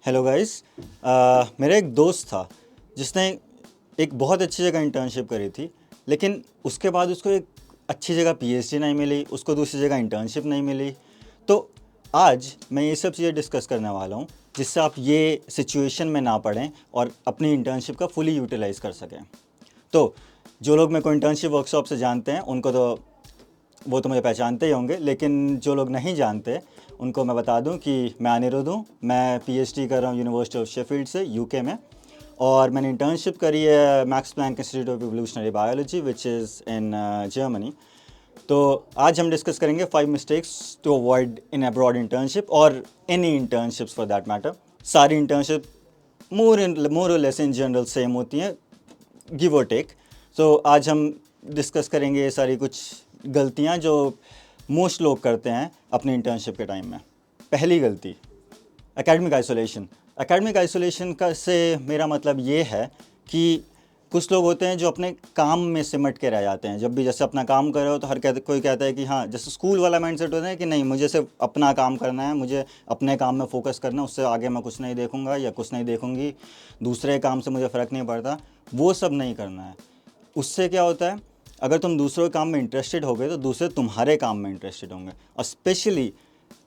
Hello guys. मेरा एक दोस्त था जिसने एक बहुत अच्छी जगह इंटर्नशिप करी थी, लेकिन उसके बाद उसको एक अच्छी जगह पीएचडी नहीं मिली, उसको दूसरी जगह इंटर्नशिप नहीं मिली। तो आज मैं ये सब चीज़ें डिस्कस करने वाला हूँ जिससे आप ये सिचुएशन में ना पड़ें और अपनी इंटर्नशिप का फुली यूटिलाइज़ कर सकें। तो जो लोग मेरे को इंटर्नशिप वर्कशॉप से जानते हैं उनको तो वो तो मुझे पहचानते ही होंगे, लेकिन जो लोग नहीं जानते उनको मैं बता दूं कि मैं अनिरुद्ध हूँ। मैं पीएचडी कर रहा हूँ यूनिवर्सिटी ऑफ शेफील्ड से, यूके में। और मैंने इंटर्नशिप करी है Max Planck Institute of Evolutionary Biology which is in Germany. तो आज हम डिस्कस करेंगे 5 mistakes to avoid in abroad internship और any internships for that matter. सारी internship more or less in general same होती हैं, गिव और टेक। सो आज हम डिस्कस करेंगे ये सारी कुछ गलतियाँ जो मोस्ट लोग करते हैं अपनी इंटर्नशिप के टाइम में। पहली गलती, एकेडमिक आइसोलेशन। एकेडमिक आइसोलेशन का से मेरा मतलब ये है कि कुछ लोग होते हैं जो अपने काम में सिमट के रह जाते हैं। जब भी जैसे अपना काम कर रहे हो तो कोई कहता है कि हाँ, जैसे स्कूल वाला माइंडसेट होता है कि नहीं, मुझे सिर्फ अपना काम करना है, मुझे अपने काम में फोकस करना है, उससे आगे मैं कुछ नहीं देखूंगा या कुछ नहीं देखूंगी, दूसरे काम से मुझे फ़र्क नहीं पड़ता। वो सब नहीं करना है। उससे क्या होता है, अगर तुम दूसरों के काम में इंटरेस्टेड होगे तो दूसरे तुम्हारे काम में इंटरेस्टेड होंगे। और specially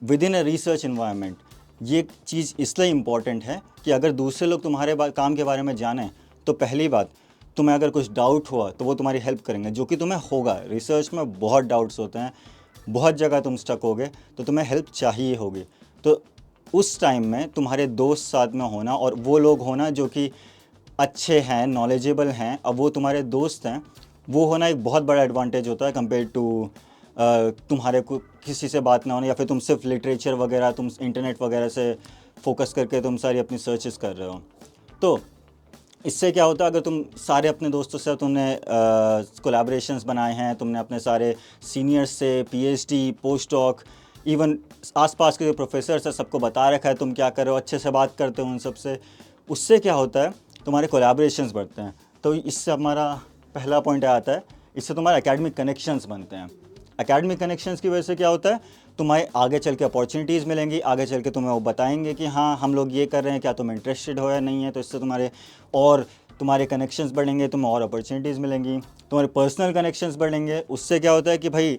with in a research environment ये चीज़ इसलिए इम्पॉर्टेंट है कि अगर दूसरे लोग तुम्हारे काम के बारे में जानें तो पहली बात, तुम्हें अगर कुछ डाउट हुआ तो वो तुम्हारी हेल्प करेंगे, जो कि तुम्हें होगा। रिसर्च में बहुत डाउट्स होते हैं, बहुत जगह तुम स्टक होगे तो तुम्हें हेल्प चाहिए होगी। तो उस टाइम में तुम्हारे दोस्त साथ में होना और वो लोग होना जो कि अच्छे हैं, नॉलेजेबल हैं, अब वो तुम्हारे दोस्त हैं, वो होना एक बहुत बड़ा एडवांटेज होता है कंपेयर टू तुम्हारे को किसी से बात ना होना, या फिर तुम सिर्फ लिटरेचर वगैरह, तुम इंटरनेट वगैरह से फोकस करके तुम सारी अपनी सर्चेस कर रहे हो। तो इससे क्या होता है, अगर तुम सारे अपने दोस्तों से तुमने कोलैबोरेशंस बनाए हैं, तुमने अपने सारे सीनियर्स से पीएचडी, पोस्ट डॉक, इवन आसपास के जो प्रोफेसर्स हैं सबको बता रखा है तुम क्या कर रहे हो, अच्छे से बात करते हो उन सब से, उससे क्या होता है तुम्हारे कोलैबोरेशंस बढ़ते हैं। तो इससे हमारा पहला पॉइंट आता है, इससे तुम्हारे एकेडमिक कनेक्शंस बनते हैं। एकेडमिक कनेक्शंस की वजह से क्या होता है, तुम्हें आगे चल के अपॉर्चुनिटीज़ मिलेंगी, आगे चल के तुम्हें वो बताएंगे कि हाँ हम लोग ये कर रहे हैं, क्या तुम इंटरेस्टेड हो या नहीं है। तो इससे तुम्हारे कनेक्शंस बढ़ेंगे, तुम्हें और अपॉर्चुनिटीज़ मिलेंगी, तुम्हारे पर्सनल कनेक्शंस बढ़ेंगे। उससे क्या होता है कि भाई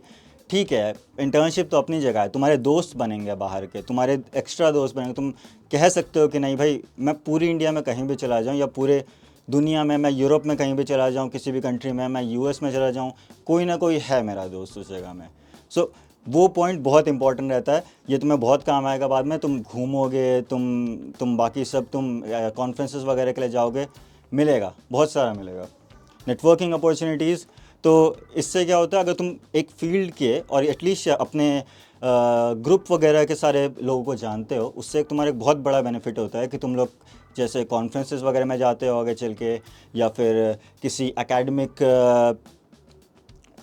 ठीक है, इंटर्नशिप तो अपनी जगह है, तुम्हारे दोस्त बनेंगे बाहर के, तुम्हारे एक्स्ट्रा दोस्त बनेंगे। तुम कह सकते हो कि नहीं भाई, मैं पूरी इंडिया में कहीं भी चला जाऊँ या पूरे दुनिया में, मैं यूरोप में कहीं भी चला जाऊँ, किसी भी कंट्री में, मैं यूएस में चला जाऊँ, कोई ना कोई है मेरा दोस्त उस जगह में। सो वो पॉइंट बहुत इंपॉर्टेंट रहता है। ये तुम्हें बहुत काम आएगा बाद में, तुम घूमोगे, तुम बाकी सब, तुम कॉन्फ्रेंसेस वगैरह के लिए जाओगे, मिलेगा, बहुत सारा मिलेगा नेटवर्किंग अपॉर्चुनिटीज़। तो इससे क्या होता है, अगर तुम एक फील्ड के और एटलीस्ट अपने ग्रुप वगैरह के सारे लोगों को जानते हो, उससे एक तुम्हारे एक बहुत बड़ा बेनिफिट होता है कि तुम लोग जैसे कॉन्फ्रेंसेस वगैरह में जाते हो आगे चल के, या फिर किसी एकेडमिक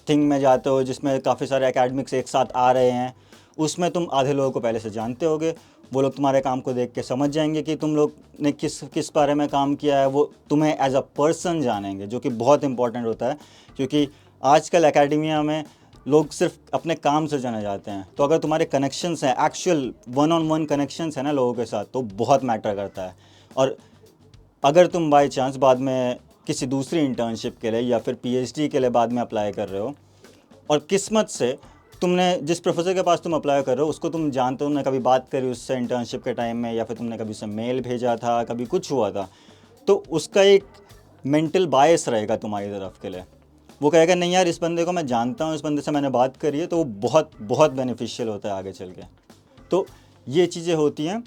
थिंग में जाते हो जिसमें काफ़ी सारे एकेडमिक्स एक साथ आ रहे हैं, उसमें तुम आधे लोगों को पहले से जानते होगे। वो लोग तुम्हारे काम को देख के समझ जाएंगे कि तुम लोग ने किस किस बारे में काम किया है, वो तुम्हें एज अ पर्सन जानेंगे, जो कि बहुत इंपॉर्टेंट होता है। क्योंकि आजकल एकेडमिया में लोग सिर्फ अपने काम से जाने जाते हैं। तो अगर तुम्हारे कनेक्शंस हैं, actual one on one connections हैं ना लोगों के साथ, तो बहुत मैटर करता है। और अगर तुम बाय चांस बाद में किसी दूसरी इंटर्नशिप के लिए या फिर पीएचडी के लिए बाद में अप्लाई कर रहे हो, और किस्मत से तुमने जिस प्रोफेसर के पास तुम अप्लाई कर रहे हो उसको तुम जानते हो, तुमने कभी बात करी उससे इंटर्नशिप के टाइम में, या फिर तुमने कभी उसे मेल भेजा था, कभी कुछ हुआ था, तो उसका एक मेंटल बायस रहेगा तुम्हारी तरफ के लिए। वो कहेगा नहीं यार, इस बंदे को मैं जानता हूँ, इस बंदे से मैंने बात करी है, तो वो बहुत बहुत बेनिफिशियल होता है आगे चल के। तो ये चीज़ें होती हैं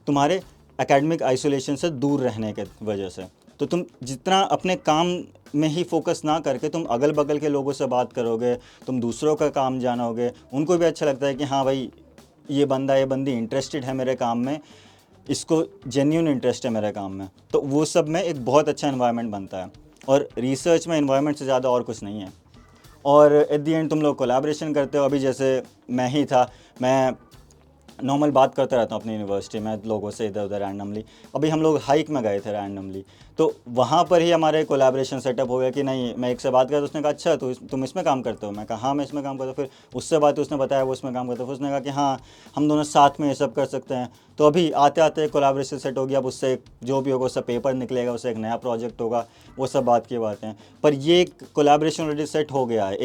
तुम्हारे एकेडमिक आइसोलेशन से दूर रहने के वजह से। तो तुम जितना अपने काम में ही फोकस ना करके तुम अगल बगल के लोगों से बात करोगे, तुम दूसरों का काम जानोगे, उनको भी अच्छा लगता है कि हाँ भाई, ये बंदा ये बंदी इंटरेस्टेड है मेरे काम में, इसको जेन्यून इंटरेस्ट है मेरे काम में। तो वो सब में एक बहुत अच्छा इन्वायरमेंट बनता है, और रिसर्च में इन्वायरमेंट से ज़्यादा और कुछ नहीं है। और एट दी एंड तुम लोग कोलैबोरेशन करते हो। अभी जैसे मैं ही था, मैं नॉर्मल बात करता रहता हूँ अपनी यूनिवर्सिटी में लोगों से इधर उधर रैंडमली। अभी हम लोग हाइक में गए थे रैंडमली, तो वहाँ पर ही हमारे कोलैबोरेशन सेटअप हो गया कि नहीं, मैं एक से बात किया तो उसने कहा अच्छा तुम इसमें काम करते हो, मैं कहा हाँ मैं इसमें काम करता हूँ। फिर उससे बात उसने बताया वो इसमें काम करता है, फिर उसने कहा कि हाँ हम दोनों साथ में ये सब कर सकते हैं। तो अभी आते आते कोलैबोरेशन सेट हो गया। अब उससे जो भी होगा उससे पेपर निकलेगा, उससे एक नया प्रोजेक्ट होगा, वो सब बात की बातें हैं। पर ये एक कोलैबोरेशन ऑलरेडी सेट हो गया है,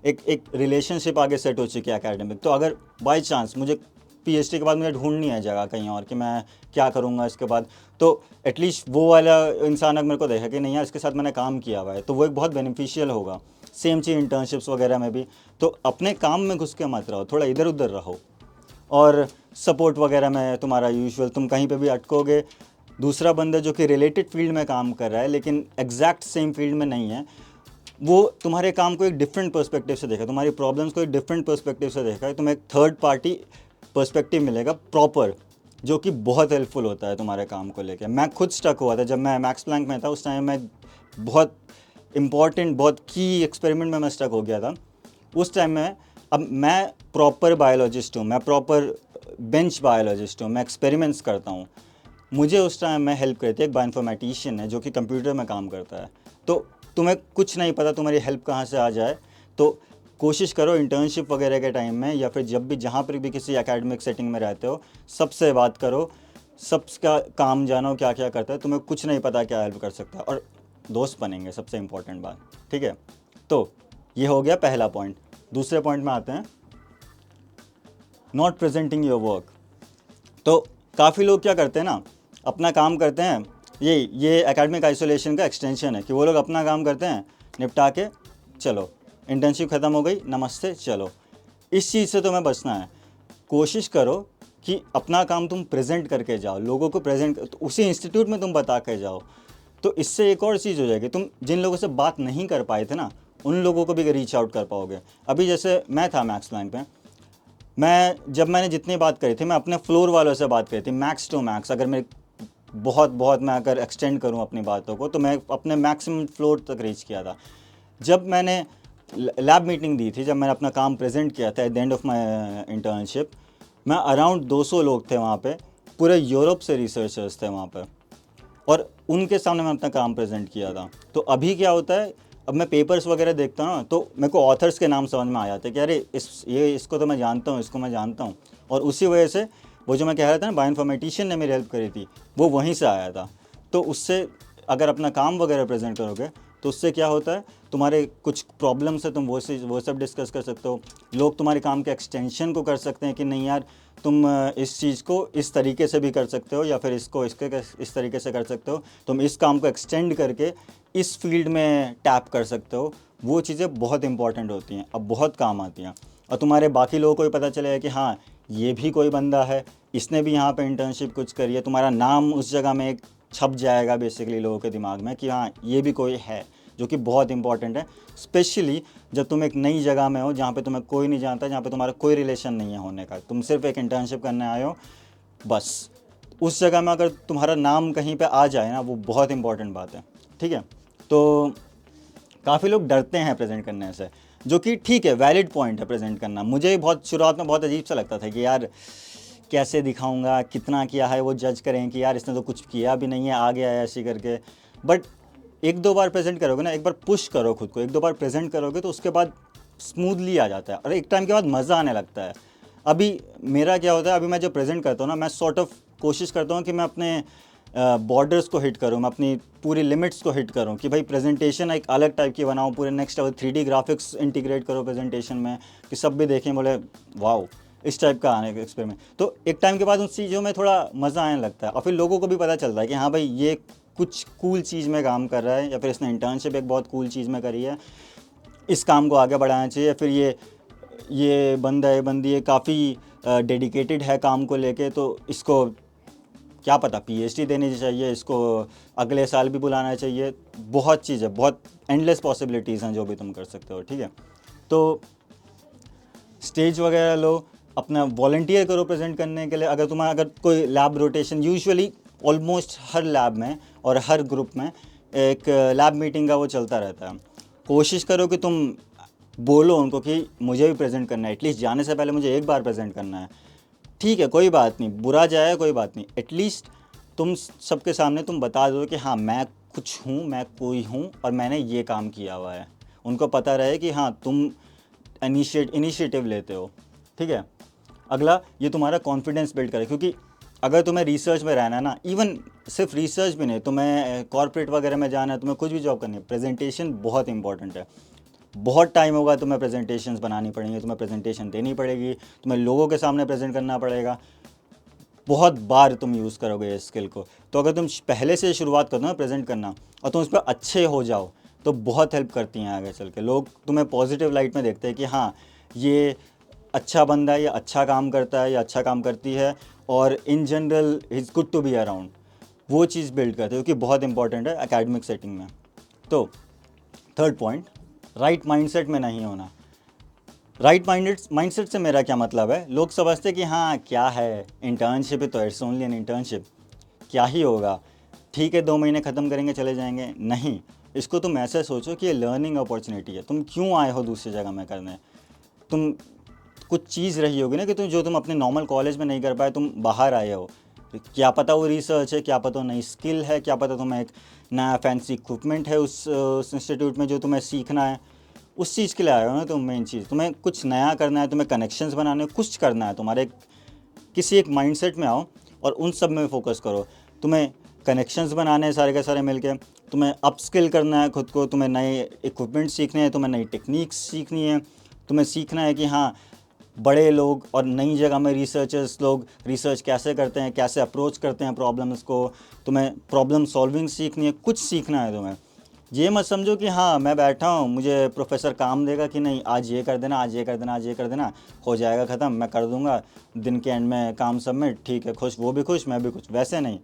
एक रिलेशनशिप आगे सेट हो चुकी है एकेडमिक। तो अगर बाई चांस मुझे पीएचडी के बाद मुझे ढूंढनी है जगह कहीं और कि मैं क्या करूँगा इसके बाद, तो एटलीस्ट वो वाला इंसान अगर मेरे को देखा कि नहीं यार इसके साथ मैंने काम किया हुआ है, तो वो एक बहुत बेनिफिशियल होगा। सेम चीज़ इंटर्नशिप्स वगैरह में भी। तो अपने काम में घुस के मत रहो, थोड़ा इधर उधर रहो। और सपोर्ट वगैरह में तुम्हारा यूजुअल, तुम कहीं पे भी अटकोगे, दूसरा बंदा जो कि रिलेटेड फील्ड में काम कर रहा है लेकिन एग्जैक्ट सेम फील्ड में नहीं है, वो तुम्हारे काम को एक डिफरेंट पर्सपेक्टिव से देखा, तुम्हारी प्रॉब्लम्स को एक डिफरेंट पर्सपेक्टिव से देखा है। तुम्हें एक थर्ड पार्टी पर्सपेक्टिव मिलेगा प्रॉपर, जो कि बहुत हेल्पफुल होता है तुम्हारे काम को लेकर। मैं खुद स्टक हुआ था जब मैं मैक्स प्लैंक में था, उस टाइम मैं बहुत इंपॉर्टेंट बहुत की एक्सपेरिमेंट में मैं स्टक हो गया था उस टाइम में। अब मैं प्रॉपर बायोलॉजिस्ट हूँ, मैं प्रॉपर बेंच बायोलॉजिस्ट हूँ, मैं एक्सपेरिमेंट्स करता हूँ। मुझे उस टाइम में हेल्प करती है एक बायोइन्फॉर्मेटिशियन है जो कि कंप्यूटर में काम करता है। तो तुम्हें कुछ नहीं पता तुम्हारी हेल्प कहाँ से आ जाए, तो कोशिश करो इंटर्नशिप वगैरह के टाइम में या फिर जब भी जहाँ पर भी किसी एकेडमिक सेटिंग में रहते हो, सबसे बात करो, सबका काम जानो क्या क्या करता है। तुम्हें कुछ नहीं पता क्या हेल्प कर सकता है, और दोस्त बनेंगे सबसे इम्पोर्टेंट बात। ठीक है, तो ये हो गया पहला पॉइंट। दूसरे पॉइंट में आते हैं, नॉट प्रेजेंटिंग योर वर्क। तो काफ़ी लोग क्या करते हैं ना, अपना काम करते हैं, ये एकेडमिक आइसोलेशन का एक्सटेंशन है कि वो लोग अपना काम करते हैं, निपटा के चलो, इंटर्नशिप ख़त्म हो गई, नमस्ते चलो। इस चीज़ से तुम्हें बचना है। कोशिश करो कि अपना काम तुम प्रेजेंट करके जाओ, लोगों को प्रेजेंट, तो उसी इंस्टीट्यूट में तुम बता के जाओ। तो इससे एक और चीज़ हो जाएगी, तुम जिन लोगों से बात नहीं कर पाए थे ना, उन लोगों को भी रीच आउट कर पाओगे। अभी जैसे मैं था मैक्स प्लैंक पे, मैंने जितनी बात करी थी, मैं अपने फ्लोर वालों से बात करी थी मैक्स टू मैक्स। अगर मैं बहुत मैं अगर एक्सटेंड करूं अपनी बातों को, तो मैं अपने मैक्सिमम फ्लोर तक रीच किया था। जब मैंने लैब मीटिंग दी थी, जब मैंने अपना काम प्रेजेंट किया था eight the end of my internship, मैं अराउंड 200 लोग थे वहाँ पे, पूरे यूरोप से रिसर्चर्स थे वहाँ पे, और उनके सामने मैं अपना काम प्रेजेंट किया था। तो अभी क्या होता है, अब मैं पेपर्स वगैरह देखता हूँ ना, तो मेरे को ऑथर्स के नाम समझ में आ जाते हैं कि अरे इसको तो मैं जानता हूँ, इसको मैं जानता हूँ। और उसी वजह से वो जो मैं कह रहा था ना, बायोइन्फॉर्मेटिशियन ने मेरी हेल्प करी थी, वो वहीं से आया था। तो उससे अगर अपना काम वगैरह प्रेजेंट करोगे, तो उससे क्या होता है, तुम्हारे कुछ प्रॉब्लम्स है, तुम वो सब डिस्कस कर सकते हो। लोग तुम्हारे काम के एक्सटेंशन को कर सकते हैं कि नहीं यार तुम इस चीज़ को इस तरीके से भी कर सकते हो, या फिर इसको इस तरीके से कर सकते हो, तुम इस काम को एक्सटेंड करके इस फील्ड में टैप कर सकते हो। वो चीज़ें बहुत इंपॉर्टेंट होती हैं, अब बहुत काम आती हैं। और तुम्हारे बाकी लोगों को भी पता चलेगा कि हाँ ये भी कोई बंदा है, इसने भी यहाँ पे इंटर्नशिप कुछ करी है। तुम्हारा नाम उस जगह में एक छप जाएगा बेसिकली लोगों के दिमाग में कि हाँ ये भी कोई है, जो कि बहुत इंपॉर्टेंट है। स्पेशली जब तुम एक नई जगह में हो, जहाँ पे तुम्हें कोई नहीं जानता, जहाँ पे तुम्हारा कोई रिलेशन नहीं है होने का, तुम सिर्फ एक इंटर्नशिप करने आए हो बस। उस जगह में अगर तुम्हारा नाम कहीं पे आ जाए ना, वो बहुत इंपॉर्टेंट बात है। ठीक है, तो काफ़ी लोग डरते हैं प्रेजेंट करने से, जो कि ठीक है, वैलिड पॉइंट है प्रेजेंट करना। मुझे भी बहुत शुरुआत में बहुत अजीब सा लगता था कि यार कैसे दिखाऊंगा, कितना किया है, वो जज करें कि यार इसने तो कुछ किया भी नहीं है, आ गया है ऐसे करके। बट एक दो बार प्रेजेंट करोगे ना, एक बार पुश करो खुद को, एक दो बार प्रेजेंट करोगे तो उसके बाद स्मूथली आ जाता है, और एक टाइम के बाद मज़ा आने लगता है। अभी मेरा क्या होता है, अभी मैं जब प्रेजेंट करता हूँ ना, मैं सॉर्ट ऑफ कोशिश करता हूँ कि मैं अपने बॉर्डर्स को हिट करूँ, मैं अपनी पूरी लिमिट्स को हिट करूँ, कि भाई प्रेजेंटेशन एक अलग टाइप की बनाऊँ, पूरे next level 3D graphics integrate करो प्रेजेंटेशन में, कि सब भी देखें बोले वाओ इस टाइप का आने का एक्सपेरिमेंट। तो एक टाइम के बाद उन चीज़ों में थोड़ा मज़ा आने लगता है, और फिर लोगों को भी पता चलता है कि हाँ भाई ये कुछ कूल चीज़ में काम कर रहा है, या फिर इसने इंटर्नशिप एक बहुत कूल चीज़ में करी है, इस काम को आगे बढ़ाना चाहिए। फिर ये बंदा है बंदी है काफ़ी डेडिकेटेड है काम को लेके, तो इसको क्या पता पीएचडी देनी चाहिए, इसको अगले साल भी बुलाना चाहिए। बहुत चीज़ है, बहुत एंडलेस पॉसिबिलिटीज़ हैं जो भी तुम कर सकते हो। ठीक है, तो स्टेज वगैरह लो, अपना वॉलंटियर करो प्रेजेंट करने के लिए। अगर कोई लैब रोटेशन, यूजुअली ऑलमोस्ट हर लैब में और हर ग्रुप में एक लैब मीटिंग का वो चलता रहता है। कोशिश करो कि तुम बोलो उनको कि मुझे भी प्रेजेंट करना है, एटलीस्ट जाने से पहले मुझे एक बार प्रेजेंट करना है। ठीक है, कोई बात नहीं, बुरा जाए कोई बात नहीं, एटलीस्ट तुम सबके सामने तुम बता दो कि हाँ मैं कुछ हूँ, मैं कोई हूँ और मैंने ये काम किया हुआ है। उनको पता रहे कि हाँ तुम इनिशिएटिव लेते हो। ठीक है। अगला, ये तुम्हारा कॉन्फिडेंस बिल्ड करे, क्योंकि अगर तुम्हें रिसर्च में रहना है ना, इवन सिर्फ रिसर्च भी नहीं, तुम्हें कॉर्पोरेट वगैरह में जाना है, तुम्हें कुछ भी जॉब करनी है, प्रेजेंटेशन बहुत इंपॉर्टेंट है। बहुत टाइम होगा तुम्हें प्रेजेंटेशंस बनानी पड़ेंगी, तुम्हें प्रेजेंटेशन देनी पड़ेगी, तुम्हें लोगों के सामने प्रेजेंट करना पड़ेगा, बहुत बार तुम यूज़ करोगे इस स्किल को। तो अगर तुम पहले से शुरुआत करो ना प्रेजेंट करना और तुम उस पर अच्छे हो जाओ तो बहुत हेल्प करती हैं आगे चल के। लोग तुम्हें पॉजिटिव लाइट में देखते हैं कि हाँ ये अच्छा बंदा है, ये अच्छा काम करता है, ये अच्छा काम करती है, और in general is good to be around. वो चीज़ बिल्ड करते हो, क्योंकि बहुत इंपॉर्टेंट है एकेडमिक सेटिंग में। तो थर्ड पॉइंट, राइट माइंडसेट में नहीं होना। राइट माइंडसेट से मेरा क्या मतलब है, लोग समझते हैं कि हाँ क्या है, इंटर्नशिप है तो इट्स ओनली एन इंटर्नशिप, क्या ही होगा, ठीक है 2 महीने ख़त्म करेंगे चले जाएंगे। नहीं, इसको तुम ऐसे सोचो कि ये लर्निंग अपॉर्चुनिटी है। तुम क्यों आए हो दूसरी जगह में करने? तुम कुछ चीज़ रही होगी ना कि तुम जो तुम अपने नॉर्मल कॉलेज में नहीं कर पाए, तुम बाहर आए हो। क्या पता वो रिसर्च है, क्या पता वो नई स्किल है, क्या पता तुम्हें एक नया फैंसी इक्विपमेंट है उस इंस्टीट्यूट में जो तुम्हें सीखना है। उस चीज़ के लिए आए हो ना तुम। मेन चीज़, तुम्हें कुछ नया करना है, तुम्हें कनेक्शंस बनाने, कुछ करना है, तुम्हारे किसी एक माइंडसेट में आओ और उन सब में फोकस करो। तुम्हें कनेक्शंस बनाने हैं सारे के सारे मिलके, तुम्हें अपस्किल करना है खुद को, तुम्हें नए इक्विपमेंट सीखने हैं, तुम्हें नई टेक्निक्स सीखनी है, तुम्हें सीखना है कि हाँ बड़े लोग और नई जगह में रिसर्चर्स लोग रिसर्च कैसे करते हैं, कैसे अप्रोच करते हैं प्रॉब्लम्स को। तुम्हें प्रॉब्लम सॉल्विंग सीखनी है, कुछ सीखना है तुम्हें। ये मत समझो कि हाँ मैं बैठा हूँ, मुझे प्रोफेसर काम देगा कि नहीं, आज ये कर देना, आज ये कर देना, आज ये कर देना, हो जाएगा ख़त्म, मैं कर दूंगा दिन के एंड में काम सबमिट, ठीक है, खुश, वो भी खुश, मैं भी खुश। वैसे नहीं,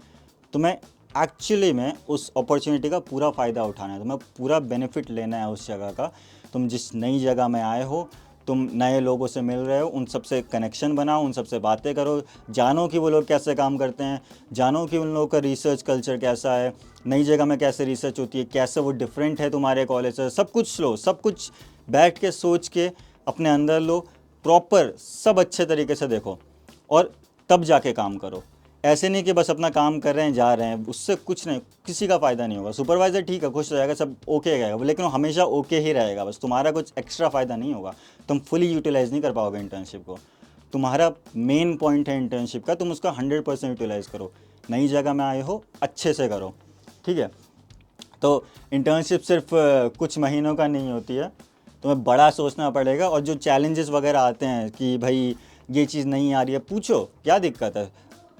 तुम्हें एक्चुअली में उस अपॉर्चुनिटी का पूरा फ़ायदा उठाना है, तुम्हें पूरा बेनिफिट लेना है उस जगह का। तुम जिस नई जगह में आए हो, तुम नए लोगों से मिल रहे हो, उन सबसे कनेक्शन बनाओ, उन सबसे बातें करो, जानो कि वो लोग कैसे काम करते हैं, जानो कि उन लोगों का रिसर्च कल्चर कैसा है, नई जगह में कैसे रिसर्च होती है, कैसे वो डिफरेंट है तुम्हारे कॉलेज से। सब कुछ लो, सब कुछ बैठ के सोच के अपने अंदर लो, प्रॉपर सब अच्छे तरीके से देखो और तब जाके काम करो। ऐसे नहीं कि बस अपना काम कर रहे हैं जा रहे हैं, उससे कुछ नहीं, किसी का फ़ायदा नहीं होगा। सुपरवाइज़र ठीक है, खुश रहेगा, सब ओके रहेगा, लेकिन वो हमेशा ओके ही रहेगा, बस तुम्हारा कुछ एक्स्ट्रा फ़ायदा नहीं होगा। तुम फुली यूटिलाइज़ नहीं कर पाओगे इंटर्नशिप को। तुम्हारा मेन पॉइंट है इंटर्नशिप का, तुम उसका 100% यूटिलाइज़ करो। नई जगह में आए हो, अच्छे से करो। ठीक है। तो इंटर्नशिप सिर्फ कुछ महीनों का नहीं होती है, तुम्हें बड़ा सोचना पड़ेगा। और जो चैलेंजेस वगैरह आते हैं कि भाई ये चीज़ नहीं आ रही है, पूछो क्या दिक्कत है।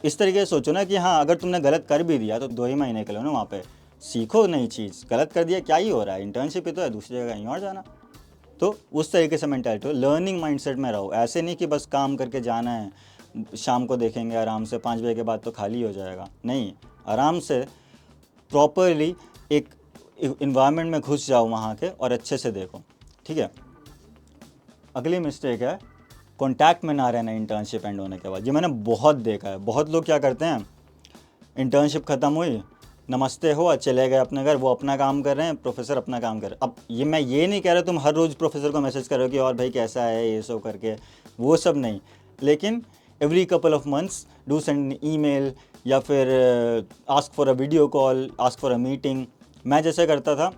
इस तरीके से सोचो ना कि हाँ अगर तुमने गलत कर भी दिया तो 2 ही महीने के लिए ना वहाँ पे सीखो नई चीज़। गलत कर दिया क्या ही हो रहा है, इंटर्नशिप ही तो है, दूसरी जगह कहीं और जाना। तो उस तरीके से मेंटालिटी हो, लर्निंग माइंडसेट में रहो। ऐसे नहीं कि बस काम करके जाना है, शाम को देखेंगे आराम से, 5 बजे के बाद तो खाली हो जाएगा। नहीं, आराम से प्रॉपरली एक इन्वायरमेंट में घुस जाओ वहाँ के और अच्छे से देखो। ठीक है। अगली मिस्टेक है कॉन्टैक्ट में ना रहना इंटर्नशिप एंड होने के बाद। ये मैंने बहुत देखा है। बहुत लोग क्या करते हैं, इंटर्नशिप ख़त्म हुई, नमस्ते हो, चले गए अपने घर, वो अपना काम कर रहे हैं, प्रोफेसर अपना काम कर रहे हैं। अब ये मैं ये नहीं कह रहा तुम हर रोज़ प्रोफेसर को मैसेज करो कि और भाई कैसा है ये सब करके, वो सब नहीं, लेकिन every couple of months do send email या फिर ask for a video call, ask for a meeting. मैं जैसे करता था,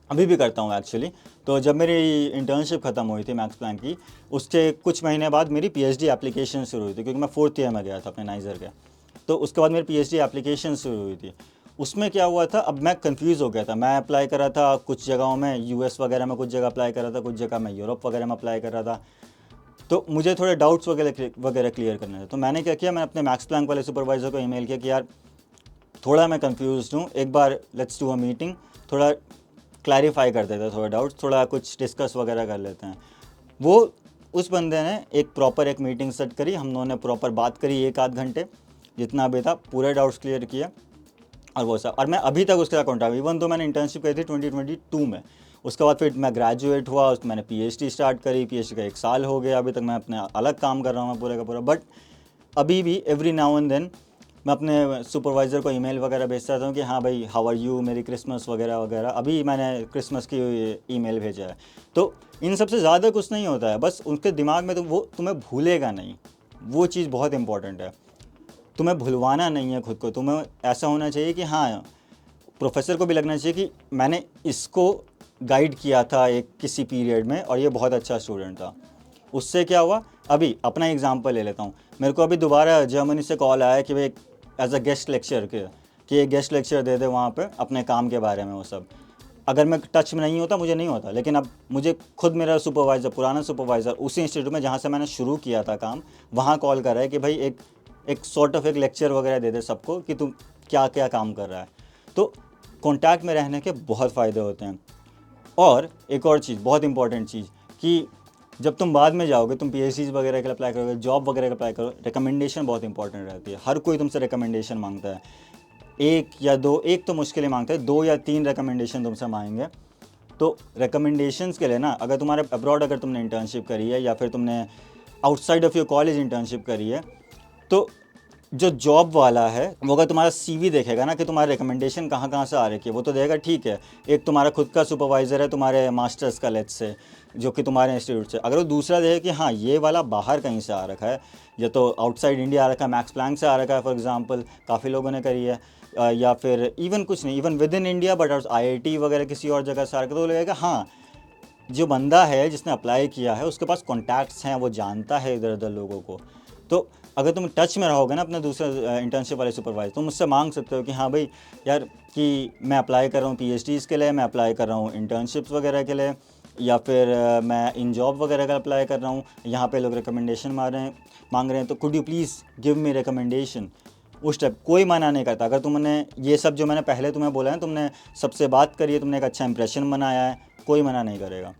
अभी भी करता हूँ एक्चुअली। तो जब मेरी इंटर्नशिप ख़त्म हुई थी मैक्स प्लान की, उसके कुछ महीने बाद मेरी पीएचडी एप्लीकेशन शुरू हुई थी, क्योंकि मैं 4th ईयर में गया था अपने नाइजर के। तो उसके बाद मेरी पीएचडी एप्लीकेशन शुरू हुई थी। उसमें क्या हुआ था, अब मैं कंफ्यूज हो गया था। मैं अप्लाई कर रहा था कुछ जगहों में, यूएस वगैरह में कुछ जगह अप्लाई कर रहा था, कुछ जगह मैं यूरोप वगैरह में अप्लाई कर रहा था। तो मुझे थोड़े डाउट्स वगैरह क्लियर करने थे। तो मैंने क्या किया, मैंने अपने मैक्स प्लान वाले सुपरवाइज़र को ईमेल किया कि यार थोड़ा मैं कंफ्यूज हूँ, एक बार लेट्स डू अ मीटिंग, थोड़ा क्लैरिफाई कर देते हैं थोड़ा डाउट्स, थोड़ा कुछ डिस्कस वगैरह कर लेते हैं। वो उस बंदे ने एक मीटिंग सेट करी, हम दोनों ने प्रॉपर बात करी 1 आध घंटे, जितना भी था पूरे डाउट्स क्लियर किया। और वो सब, और मैं अभी तक उसके साथ कॉन्टैक्ट, इवन तो मैंने इंटर्नशिप करी थी 2022 में। उसके बाद फिर मैं ग्रेजुएट हुआ, उस मैंने पीएचडी स्टार्ट करी, पीएचडी का 1 साल हो गया, अभी तक मैं अपने अलग काम कर रहा हूँ मैं पूरे का पूरा। बट अभी भी एवरी नाउ एंड देन मैं अपने सुपरवाइज़र को ईमेल वगैरह भेजता रहता हूँ कि हाँ भाई how are you, merry Christmas वगैरह वगैरह। अभी मैंने क्रिसमस की ईमेल भेजा है। तो इन सबसे ज़्यादा कुछ नहीं होता है, बस उनके दिमाग में तो वो तुम्हें भूलेगा नहीं, वो चीज़ बहुत इंपॉर्टेंट है। तुम्हें भुलवाना नहीं है खुद को, तुम्हें ऐसा होना चाहिए कि हाँ, प्रोफेसर को भी लगना चाहिए कि मैंने इसको गाइड किया था एक किसी पीरियड में और ये बहुत अच्छा स्टूडेंट था। उससे क्या हुआ, अभी अपना एग्जांपल ले लेता हूँ। मेरे को अभी दोबारा जर्मनी से कॉल आया कि भाई एज अ गेस्ट लेक्चर के कि एक गेस्ट लेक्चर दे दे वहाँ पे अपने काम के बारे में। वो सब अगर मैं टच में नहीं होता मुझे नहीं होता, लेकिन अब मुझे खुद मेरा सुपरवाइज़र, पुराना सुपरवाइज़र उसी इंस्टीट्यूट में जहाँ से मैंने शुरू किया था काम, वहाँ कॉल कर रहा है कि भाई एक सॉर्ट ऑफ एक लेक्चर वगैरह दे दे सबको कि तुम क्या क्या काम कर रहा है। तो कॉन्टैक्ट में रहने के बहुत फ़ायदे होते हैं। और एक और चीज़, बहुत इंपॉर्टेंट चीज़, कि जब तुम बाद में जाओगे, तुम पीएचडी वगैरह के लिए अप्लाई करोगे, जॉब वगैरह का अप्लाई करो, रिकमेंडेशन बहुत इंपॉर्टेंट रहती है। हर कोई तुमसे रिकमेंडेशन मांगता है, एक या दो, एक तो मुश्किल ही मांगता है, 2 या 3 रिकमेंडेशन तुमसे मांगेंगे। तो रिकमेंडेशंस के लिए ना, अगर तुम्हारे अब्रॉड अगर तुमने इंटर्नशिप करी है या फिर तुमने outside of your college internship करी है, तो जो जॉब वाला है वो अगर तुम्हारा सीवी देखेगा ना कि तुम्हारे रिकमेंडेशन कहाँ कहाँ से आ रही है, वो तो देगा ठीक है, एक तुम्हारा खुद का सुपरवाइज़र है तुम्हारे मास्टर्स का लेज से, जो कि तुम्हारे इंस्टीट्यूट से। अगर वो दूसरा देखे कि हाँ ये वाला बाहर कहीं से आ रखा है, या तो आउटसाइड इंडिया आ रखा है, मैक्स प्लैंक से आ रखा है फॉर एग्जांपल, काफ़ी लोगों ने करी है, या फिर इवन कुछ नहीं, even with in India but IIT वगैरह किसी और जगह से आ रखा है, तो लगेगा हाँ जो बंदा है जिसने अप्लाई किया है उसके पास कॉन्टैक्ट्स हैं, वो जानता है इधर उधर लोगों को। तो अगर तुम टच में रहोगे ना अपने दूसरे इंटर्नशिप वाले सुपरवाइजर, तुम मुझसे मांग सकते हो कि हाँ भाई यार कि मैं अप्लाई कर रहा हूँ पीएचडीज़ के लिए, मैं अप्लाई कर रहा हूँ इंटर्नशिप्स वगैरह के लिए, या फिर मैं इन जॉब वगैरह का अप्लाई कर रहा हूँ, यहाँ पे लोग रिकमेंडेशन मांग रहे हैं, तो could you please give me recommendation. उस टाइप कोई मना नहीं करता। अगर तुमने ये सब जो मैंने पहले तुम्हें बोला है, तुमने सबसे बात करी है, तुमने एक अच्छा इंप्रेशन बनाया है, कोई मना नहीं करेगा।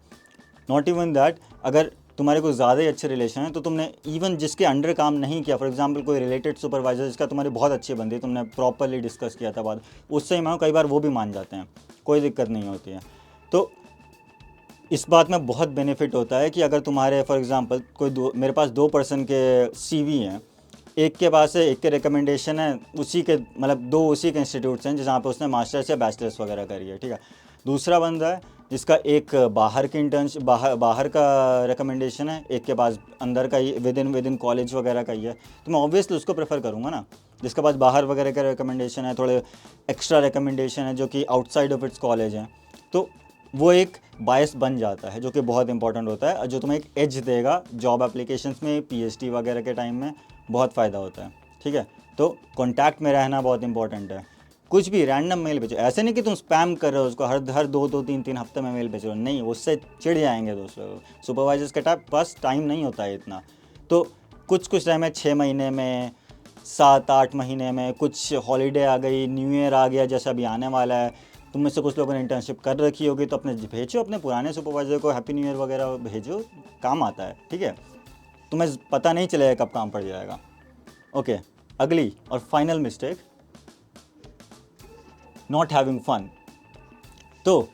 नॉट इवन दैट, अगर तुम्हारे कोई ज़्यादा ही अच्छे रिलेशन है तो तुमने इवन जिसके अंडर काम नहीं किया, फॉर एग्जांपल कोई रिलेटेड सुपरवाइजर जिसका तुम्हारी बहुत अच्छी बनती है, तुमने प्रॉपरली डिस्कस किया था बात, उससे ही मानो कई बार वो भी मान जाते हैं, कोई दिक्कत नहीं होती है। तो इस बात में बहुत बेनिफिट होता है कि अगर तुम्हारे फॉर एग्जांपल मेरे पास 2 पर्सन के सीवी हैं, एक के पास है, एक के रिकमेंडेशन है, उसी के मतलब 2 उसी के इंस्टीट्यूट्स हैं जहाँ पे उसने मास्टर्स या बैचलर्स वगैरह करी है, ठीक है। दूसरा बंदा है जिसका एक बाहर की इंटर्नशिप बाहर का रिकमेंडेशन है, एक के पास अंदर का ही विद इन कॉलेज वगैरह का ही है, तो मैं ऑब्वियसली उसको प्रेफर करूँगा ना, जिसके पास बाहर वगैरह का रिकमेंडेशन है, थोड़े एक्स्ट्रा रिकमेंडेशन है जो कि आउटसाइड ऑफ इट्स कॉलेज हैं। तो वो एक बायस बन जाता है जो कि बहुत इंपॉर्टेंट होता है, जो तुम्हें एक एज देगा जॉब एप्लीकेशंस में, पीएचडी वगैरह के टाइम में बहुत फ़ायदा होता है, ठीक है। तो कॉन्टैक्ट में रहना बहुत इंपॉर्टेंट है। कुछ भी रैंडम मेल भेजो, ऐसे नहीं कि तुम स्पैम कर रहे हो उसको, हर 2-3 हफ्ते में मेल भेजो, नहीं, उससे चिढ़ जाएंगे दोस्तों। सुपरवाइजर्स के पास टाइम नहीं होता है इतना। तो कुछ टाइम है, 6 महीने में, 7-8 महीने में, कुछ हॉलीडे आ गई, न्यू ईयर आ गया जैसा अभी आने वाला है, तुम में से कुछ लोगों ने इंटर्नशिप कर रखी होगी, तो अपने भेजो अपने पुराने सुपरवाइजर को हैप्पी न्यू ईयर वगैरह भेजो, काम आता है, ठीक है। तुम्हें पता नहीं चलेगा कब काम पड़ जाएगा। ओके, अगली और final mistake, not having fun. तो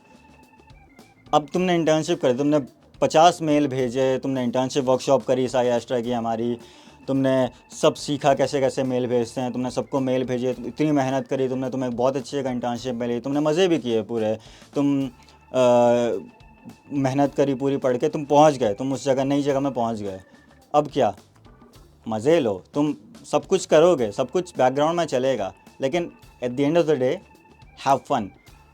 अब तुमने इंटर्नशिप करी, तुमने 50 मेल भेजे, तुमने इंटर्नशिप वर्कशॉप करी, साई एस्ट्रा की हमारी, तुमने सब सीखा कैसे कैसे मेल भेजते हैं, तुमने सबको मेल भेजे, इतनी मेहनत करी तुमने, तुम्हें बहुत अच्छी जगह इंटर्नशिप मिली, तुमने मज़े भी किए पूरे, तुम मेहनत करी पूरी पढ़ के, तुम पहुंच गए, तुम उस जगह नई जगह में पहुंच गए। अब क्या, मज़े लो, तुम सब कुछ करोगे, सब कुछ बैकग्राउंड में चलेगा, लेकिन at the end of the day have fun.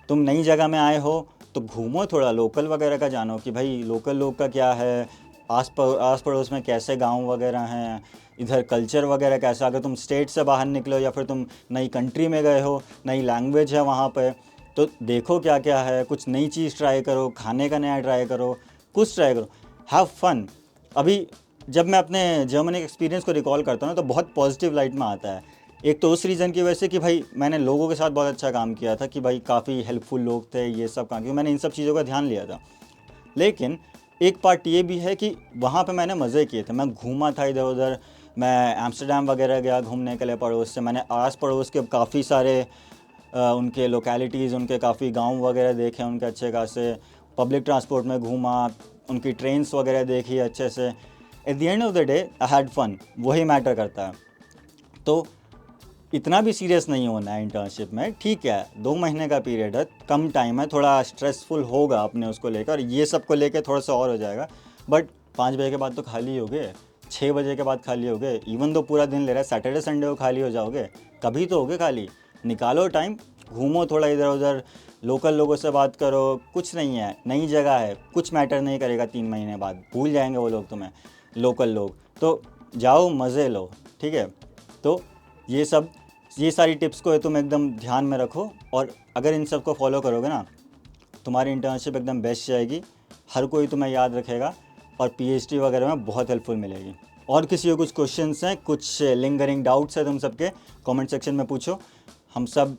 तुम नई जगह में आए हो तो घूमो, थोड़ा लोकल वगैरह का जानो कि भाई लोकल लोग का क्या है, आस पड़ोस में कैसे गांव वगैरह हैं, इधर कल्चर वगैरह कैसा। अगर तुम स्टेट से बाहर निकलो या फिर तुम नई कंट्री में गए हो, नई लैंग्वेज है वहाँ पे, तो देखो क्या क्या है, कुछ नई चीज़ ट्राई करो, खाने का नया ट्राई करो, कुछ ट्राई करो, हैव फन। अभी जब मैं अपने जर्मनी के एक्सपीरियंस को रिकॉल करता हूँ तो बहुत पॉजिटिव लाइट में आता है। एक तो उस रीज़न की वजह से कि भाई मैंने लोगों के साथ बहुत अच्छा काम किया था, कि भाई काफ़ी हेल्पफुल लोग थे, ये सब काम किया, मैंने इन सब चीज़ों का ध्यान लिया था। लेकिन एक पार्ट ये भी है कि वहाँ पे मैंने मज़े किए थे, मैं घूमा था इधर उधर, मैं एम्स्टर्डम वगैरह गया घूमने के लिए पड़ोस से, मैंने आस पड़ोस के काफ़ी सारे उनके लोकेलिटीज़, उनके काफ़ी गांव वगैरह देखे उनके अच्छे खासे, पब्लिक ट्रांसपोर्ट में घूमा, उनकी ट्रेन्स वगैरह देखी अच्छे से। At the end of the day I had fun, वही मैटर करता है। तो इतना भी सीरियस नहीं होना है इंटर्नशिप में, ठीक है 2 महीने का पीरियड है, कम टाइम है, थोड़ा स्ट्रेसफुल होगा अपने उसको लेकर, ये सब को लेकर थोड़ा सा और हो जाएगा, बट 5 बजे के बाद तो खाली ही हो गए, 6 बजे के बाद खाली होगे, इवन तो पूरा दिन ले रहा है, सैटरडे संडे को खाली हो जाओगे, कभी तो होगे खाली। निकालो टाइम, घूमो थोड़ा इधर उधर, लोकल लोगों से बात करो, कुछ नहीं है, नई जगह है, कुछ मैटर नहीं करेगा, 3 महीने बाद भूल जाएंगे वो लोग तुम्हें, लोकल लोग। तो जाओ मज़े लो, ठीक है। तो ये सारी टिप्स को तुम एकदम ध्यान में रखो, और अगर इन सब को फॉलो करोगे ना, तुम्हारी इंटर्नशिप एकदम बेस्ट जाएगी, हर कोई तुम्हें याद रखेगा, और पीएचडी वगैरह में बहुत हेल्पफुल मिलेगी। और किसी को कुछ क्वेश्चंस हैं, कुछ लिंगरिंग डाउट्स है तुम सबके, कमेंट सेक्शन में पूछो। हम सब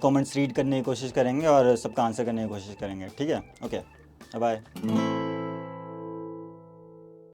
कमेंट्स रीड करने की कोशिश करेंगे और सबका आंसर करने की कोशिश करेंगे, ठीक है। Okay, bye.